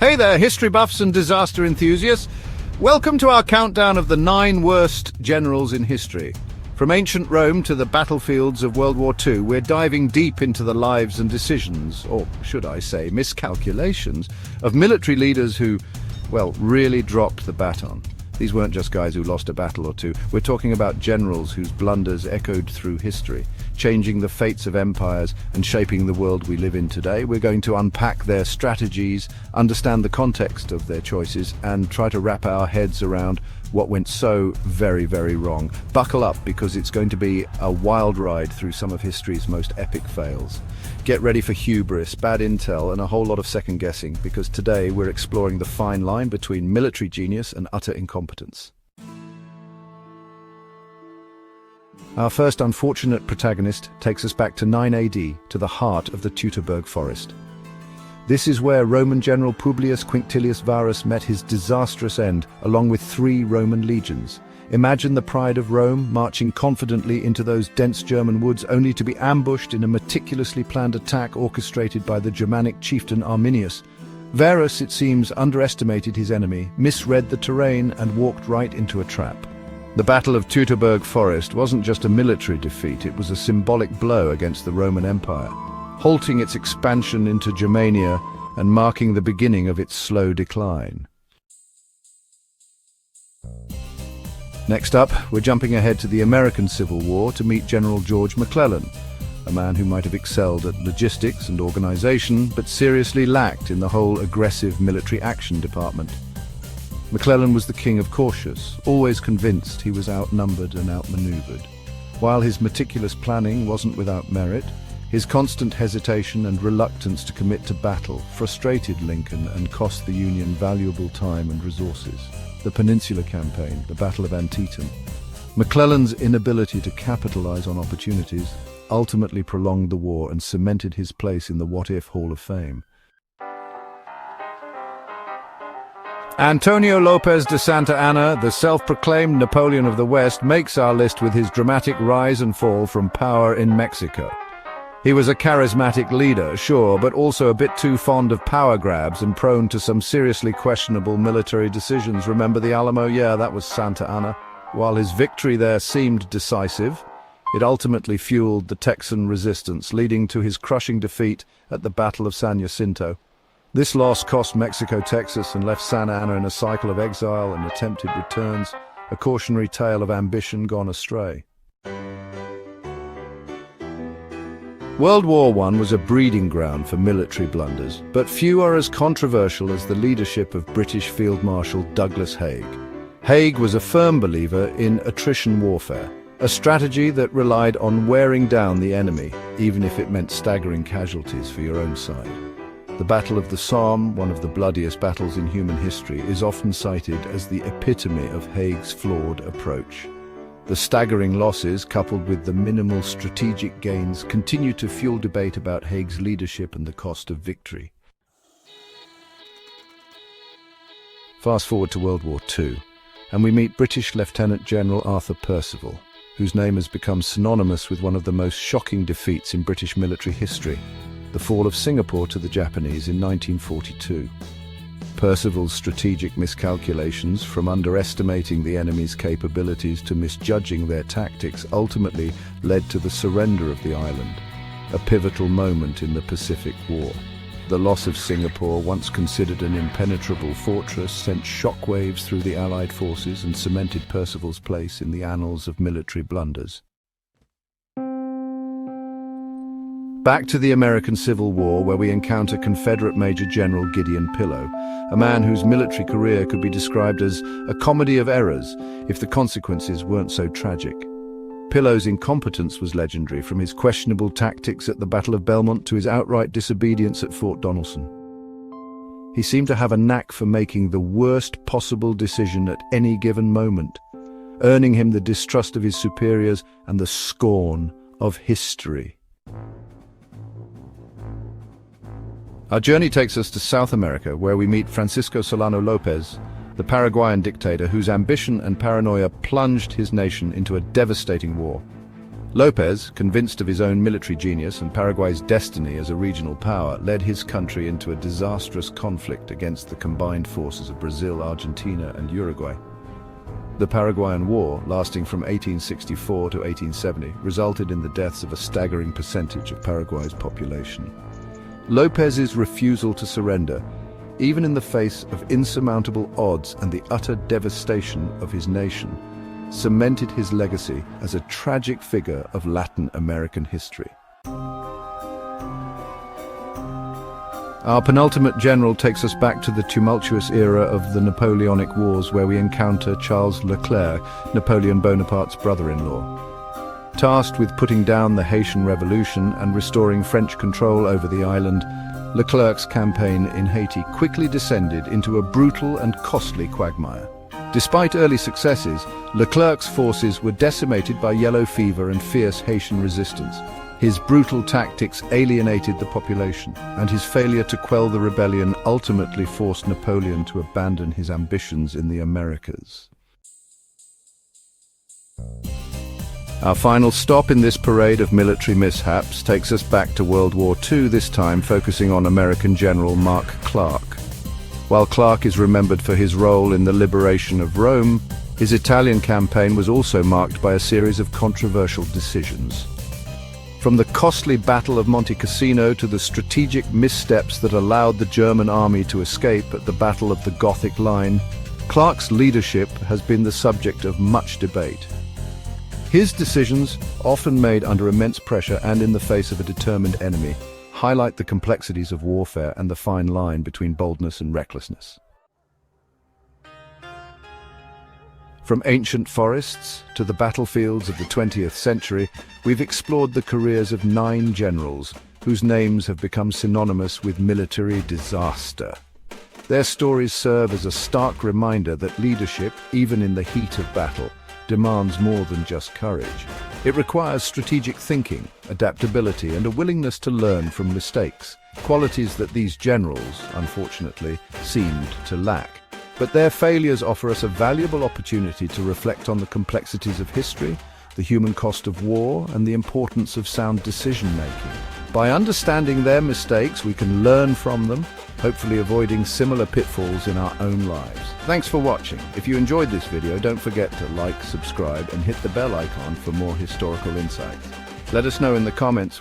Hey there, history buffs and disaster enthusiasts. Welcome to our countdown of the 9 worst generals in history. From ancient Rome to the battlefields of World War II, we're diving deep into the lives and decisions, or should I say miscalculations, of military leaders who, well, really dropped the baton. These weren't just guys who lost a battle or two. We're talking about generals whose blunders echoed through history, changing the fates of empires and shaping the world we live in today. We're going to unpack their strategies, understand the context of their choices, and try to wrap our heads around what went so very, very wrong. Buckle up, because it's going to be a wild ride through some of history's most epic fails. Get ready for hubris, bad intel, and a whole lot of second guessing, because today we're exploring the fine line between military genius and utter incompetence. Our first unfortunate protagonist takes us back to 9 AD, to the heart of the Teutoburg forest. This is where Roman general Publius Quintilius Varus met his disastrous end, along with 3 Roman legions. Imagine the pride of Rome marching confidently into those dense German woods, only to be ambushed in a meticulously planned attack orchestrated by the Germanic chieftain Arminius. Varus, it seems, underestimated his enemy, misread the terrain, and walked right into a trap. The Battle of Teutoburg Forest wasn't just a military defeat, it was a symbolic blow against the Roman Empire, halting its expansion into Germania and marking the beginning of its slow decline. Next up, we're jumping ahead to the American Civil War to meet General George Mlelen, a man who might have excelled at logistics and organization, but seriously lacked in the whole aggressive military action department. Mlelen was the king of cautious, always convinced he was outnumbered and outmaneuvered. While his meticulous planning wasn't without merit, his constant hesitation and reluctance to commit to battle frustrated Lincoln and cost the Union valuable time and resources. The Peninsula Campaign, the Battle of Antietam. McClellan's inability to capitalize on opportunities ultimately prolonged the war and cemented his place in the What-If Hall of Fame. Antonio Lopez de Santa Anna, the self-proclaimed Napoleon of the West, makes our list with his dramatic rise and fall from power in Mexico. He was a charismatic leader, sure, but also a bit too fond of power grabs and prone to some seriously questionable military decisions. Remember the Alamo? Yeah, that was Santa Anna. While his victory there seemed decisive, it ultimately fueled the Texan resistance, leading to his crushing defeat at the Battle of San Jacinto. This loss cost Mexico Texas and left Santa Anna in a cycle of exile and attempted returns, a cautionary tale of ambition gone astray. World War I was a breeding ground for military blunders, but few are as controversial as the leadership of British Field Marshal Douglas Haig. Haig was a firm believer in attrition warfare, a strategy that relied on wearing down the enemy, even if it meant staggering casualties for your own side. The Battle of the Somme, one of the bloodiest battles in human history, is often cited as the epitome of Haig's flawed approach. The staggering losses, coupled with the minimal strategic gains, continue to fuel debate about Haig's leadership and the cost of victory. Fast forward to World War II, and we meet British Lieutenant General Arthur Percival, whose name has become synonymous with one of the most shocking defeats in British military history, the fall of Singapore to the Japanese in 1942. Percival's strategic miscalculations, from underestimating the enemy's capabilities to misjudging their tactics, ultimately led to the surrender of the island, a pivotal moment in the Pacific War. The loss of Singapore, once considered an impenetrable fortress, sent shockwaves through the Allied forces and cemented Percival's place in the annals of military blunders. Back to the American Civil War, where we encounter Confederate Major General Gideon Pillow, a man whose military career could be described as a comedy of errors if the consequences weren't so tragic. Pillow's incompetence was legendary, from his questionable tactics at the Battle of Belmont to his outright disobedience at Fort Donelson. He seemed to have a knack for making the worst possible decision at any given moment, earning him the distrust of his superiors and the scorn of history. Our journey takes us to South America, where we meet Francisco Solano Lopez, the Paraguayan dictator whose ambition and paranoia plunged his nation into a devastating war. Lopez, convinced of his own military genius and Paraguay's destiny as a regional power, led his country into a disastrous conflict against the combined forces of Brazil, Argentina, and Uruguay. The Paraguayan War, lasting from 1864 to 1870, resulted in the deaths of a staggering percentage of Paraguay's population. Lopez's refusal to surrender, even in the face of insurmountable odds and the utter devastation of his nation, cemented his legacy as a tragic figure of Latin American history. Our penultimate general takes us back to the tumultuous era of the Napoleonic Wars, where we encounter Charles Leclerc, Napoleon Bonaparte's brother-in-law. Tasked with putting down the Haitian Revolution and restoring French control over the island, Leclerc's campaign in Haiti quickly descended into a brutal and costly quagmire. Despite early successes, Leclerc's forces were decimated by yellow fever and fierce Haitian resistance. His brutal tactics alienated the population, and his failure to quell the rebellion ultimately forced Napoleon to abandon his ambitions in the Americas. Our final stop in this parade of military mishaps takes us back to World War II, this time focusing on American General Mark Clark. While Clark is remembered for his role in the liberation of Rome, his Italian campaign was also marked by a series of controversial decisions. From the costly Battle of Monte Cassino to the strategic missteps that allowed the German army to escape at the Battle of the Gothic Line, Clark's leadership has been the subject of much debate. His decisions, often made under immense pressure and in the face of a determined enemy, highlight the complexities of warfare and the fine line between boldness and recklessness. From ancient forests to the battlefields of the 20th century, we've explored the careers of 9 generals whose names have become synonymous with military disaster. Their stories serve as a stark reminder that leadership, even in the heat of battle, demands more than just courage. It requires strategic thinking, adaptability, and a willingness to learn from mistakes, qualities that these generals, unfortunately, seemed to lack. But their failures offer us a valuable opportunity to reflect on the complexities of history, the human cost of war, and the importance of sound decision-making. By understanding their mistakes, we can learn from them, hopefully avoiding similar pitfalls in our own lives. Thanks for watching. If you enjoyed this video, don't forget to like, subscribe, and hit the bell icon for more historical insights. Let us know in the comments